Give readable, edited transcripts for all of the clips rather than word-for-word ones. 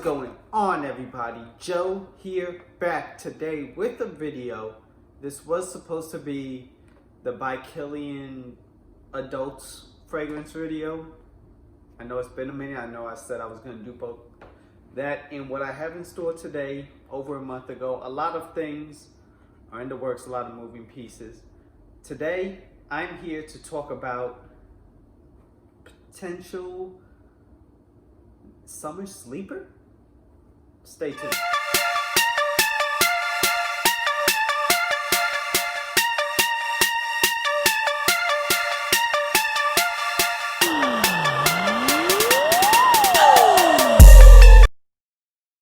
going on, everybody? Joe here, back today with a video. This was supposed to be the By Killian Adults fragrance video. I know it's been a minute. I know I said I was going to do both that and what I have in store today over a month ago. A lot of things are in the works, a lot of moving pieces. Today, I'm here to talk about potential summer sleeper? Stay tuned.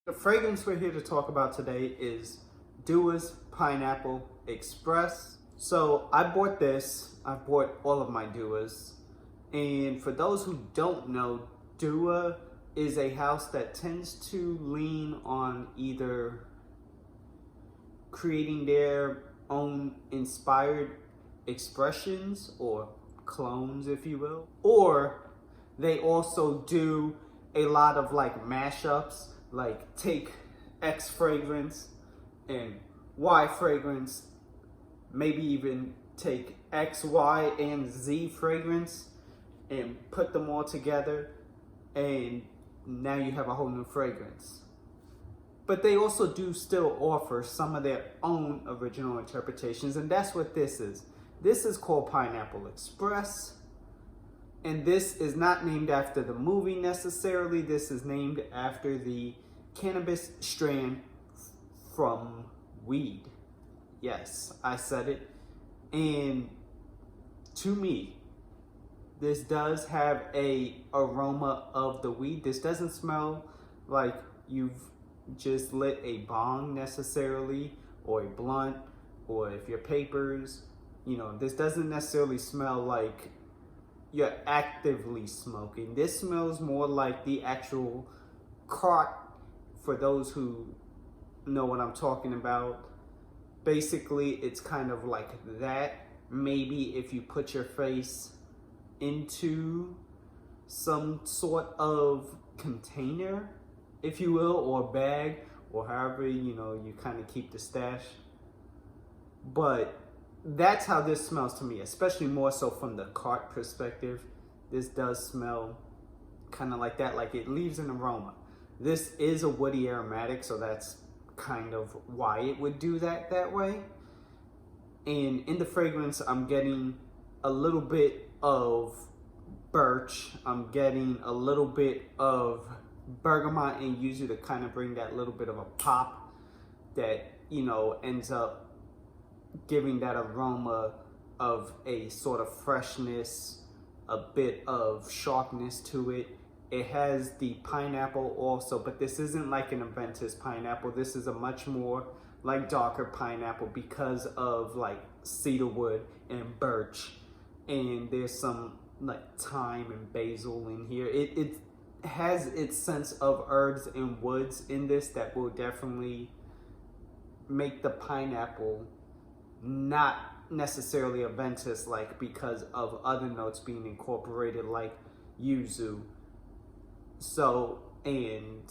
The fragrance we're here to talk about today is Dua's Pineapple Express. So I bought this. I bought all of my Duas. And for those who don't know, Dua is a house that tends to lean on either creating their own inspired expressions or clones, if you will, or they also do a lot of like mashups, like take X fragrance and Y fragrance, maybe even take X, Y, and Z fragrance and put them all together, and now you have a whole new fragrance. But they also do still offer some of their own original interpretations, and that's what this is. This is called Pineapple Express, and this is not named after the movie necessarily. This is named after the cannabis strand from weed. Yes, I said it. And to me, this does have a aroma of the weed. This doesn't smell like you've just lit a bong necessarily, or a blunt, or if you're papers, you know, this doesn't necessarily smell like you're actively smoking. This smells more like the actual cart, for those who know what I'm talking about. Basically, it's kind of like that. Maybe if you put your face into some sort of container, if you will, or bag, or however, you know, you kind of keep the stash. But that's how this smells to me, especially more so from the cart perspective. This does smell kind of like that, like it leaves an aroma. This is a woody aromatic, so that's kind of why it would do that way. And in the fragrance, I'm getting a little bit of birch, I'm getting a little bit of bergamot and yuzu to kind of bring that little bit of a pop that, you know, ends up giving that aroma of a sort of freshness, a bit of sharpness to it. It has the pineapple also, but this isn't like an Aventus pineapple. This is a much more like darker pineapple because of like cedarwood and birch, and there's some like thyme and basil in here. It has its sense of herbs and woods in this that will definitely make the pineapple not necessarily Aventus like, because of other notes being incorporated like yuzu. So, and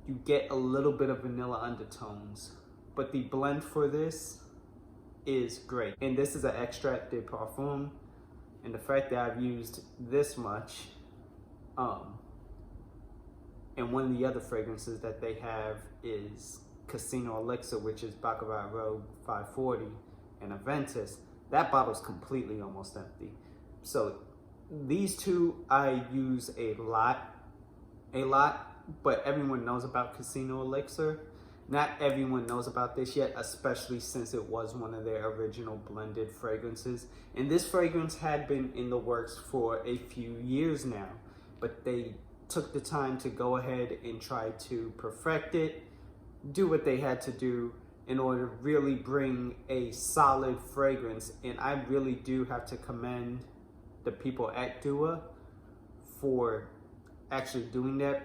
you get a little bit of vanilla undertones, but the blend for this is great. And this is an extrait de parfum, and the fact that I've used this much, and one of the other fragrances that they have is Casino Elixir, which is Baccarat Rogue 540 and Aventus. That bottle's completely almost empty. So these two I use a lot, but everyone knows about Casino Elixir. Not everyone knows about this yet, especially since it was one of their original blended fragrances. And this fragrance had been in the works for a few years now, but they took the time to go ahead and try to perfect it, do what they had to do in order to really bring a solid fragrance. And I really do have to commend the people at Dua for actually doing that,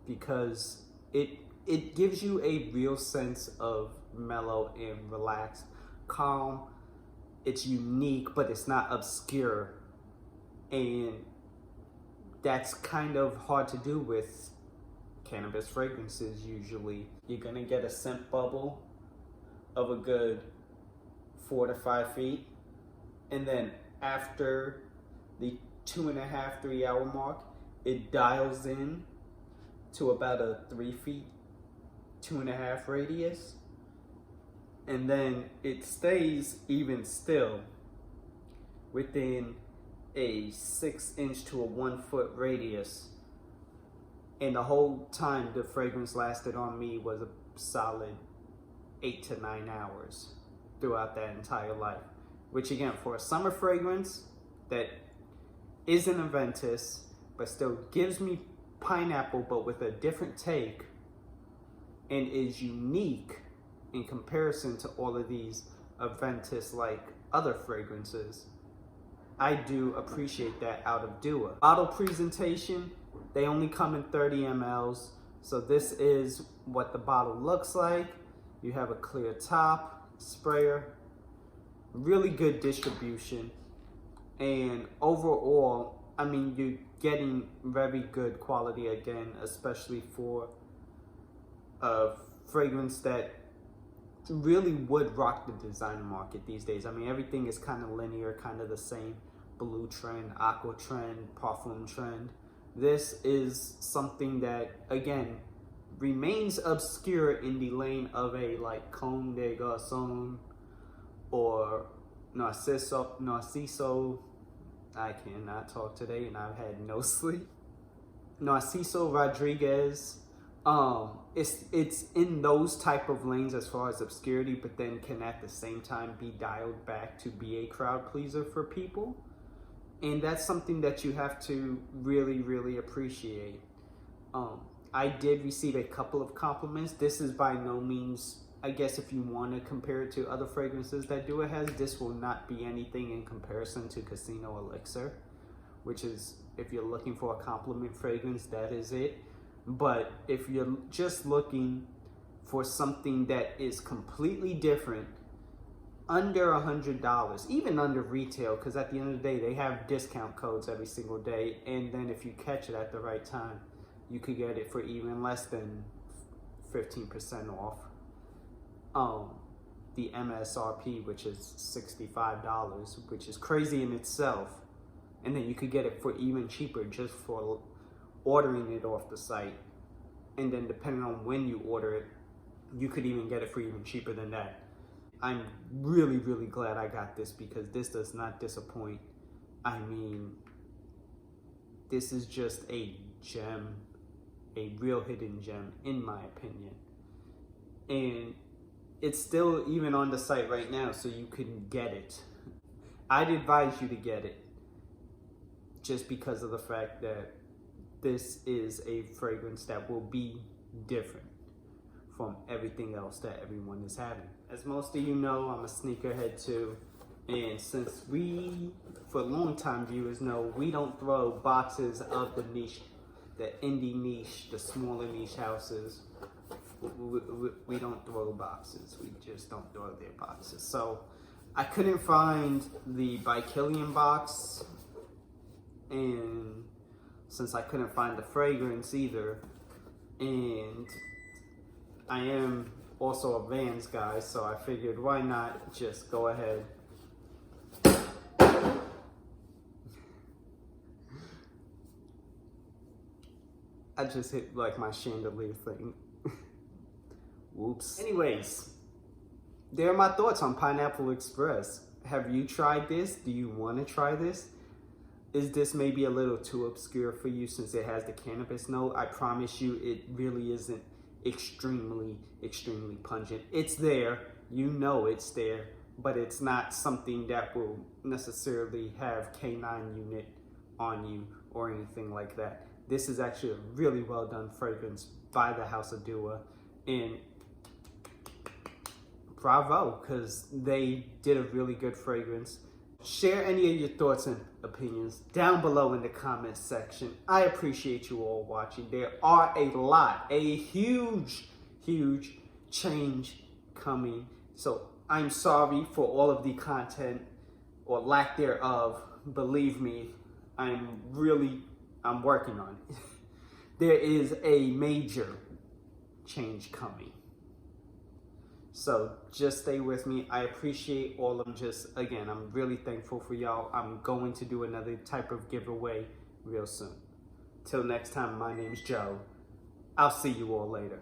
because it gives you a real sense of mellow and relaxed, calm. It's unique, but it's not obscure. And that's kind of hard to do with cannabis fragrances usually. You're gonna get a scent bubble of a good 4 to 5 feet. And then after the 2.5, 3 hour mark, it dials in to about a 3 feet, 2.5 radius. And then it stays even still within a 6-inch to a 1-foot radius. And the whole time the fragrance lasted on me was a solid 8 to 9 hours throughout that entire life. Which again, for a summer fragrance that isn't a Ventus, but still gives me pineapple, but with a different take, and is unique in comparison to all of these Aventus-like other fragrances, I do appreciate that out of Dua. Bottle presentation, they only come in 30 mLs, so this is what the bottle looks like. You have a clear top, sprayer, really good distribution, and overall, I mean, you're getting very good quality again, especially for a fragrance that really would rock the designer market these days. I mean, everything is kind of linear, kind of the same. Blue trend, aqua trend, parfum trend. This is something that, again, remains obscure in the lane of a like Comme des Garçons or Narciso. I cannot talk today and I've had no sleep. Narciso Rodriguez. It's in those type of lanes as far as obscurity, but then can at the same time be dialed back to be a crowd pleaser for people. And that's something that you have to really, really appreciate. I did receive a couple of compliments. This is by no means, I guess if you want to compare it to other fragrances that Dua has, this will not be anything in comparison to Casino Elixir, which is, if you're looking for a compliment fragrance, that is it. But if you're just looking for something that is completely different, under $100, even under retail, because at the end of the day, they have discount codes every single day. And then if you catch it at the right time, you could get it for even less than 15% off. The MSRP, which is $65, which is crazy in itself. And then you could get it for even cheaper just for ordering it off the site. And then depending on when you order it, you could even get it for even cheaper than that. I'm really, really glad I got this because this does not disappoint. I mean, this is just a gem, a real hidden gem in my opinion. And it's still even on the site right now, so you can get it. I'd advise you to get it just because of the fact that this is a fragrance that will be different from everything else that everyone is having. As most of you know, I'm a sneakerhead too. And since we, for long-time viewers know, we don't throw boxes of the niche, the indie niche, the smaller niche houses. We don't throw boxes. We just don't throw their boxes. So I couldn't find the Bikillian box, and since I couldn't find the fragrance either, and I am also a Vans guy, so I figured why not just go ahead. I just hit like my chandelier thing. Whoops. Anyways, there are my thoughts on Pineapple Express. Have you tried this? Do you want to try this? Is this maybe a little too obscure for you since it has the cannabis note? I promise you it really isn't extremely, extremely pungent. It's there, you know it's there, but it's not something that will necessarily have K9 unit on you or anything like that. This is actually a really well done fragrance by the House of Dua, and bravo, because they did a really good fragrance. Share any of your thoughts and opinions down below in the comments section. I appreciate you all watching. There are a huge change coming. So I'm sorry for all of the content or lack thereof. Believe me, I'm working on it. there is a major change coming. So just stay with me. I appreciate all of them. Again, I'm really thankful for y'all. I'm going to do another type of giveaway real soon. Till next time, my name's Joe. I'll see you all later.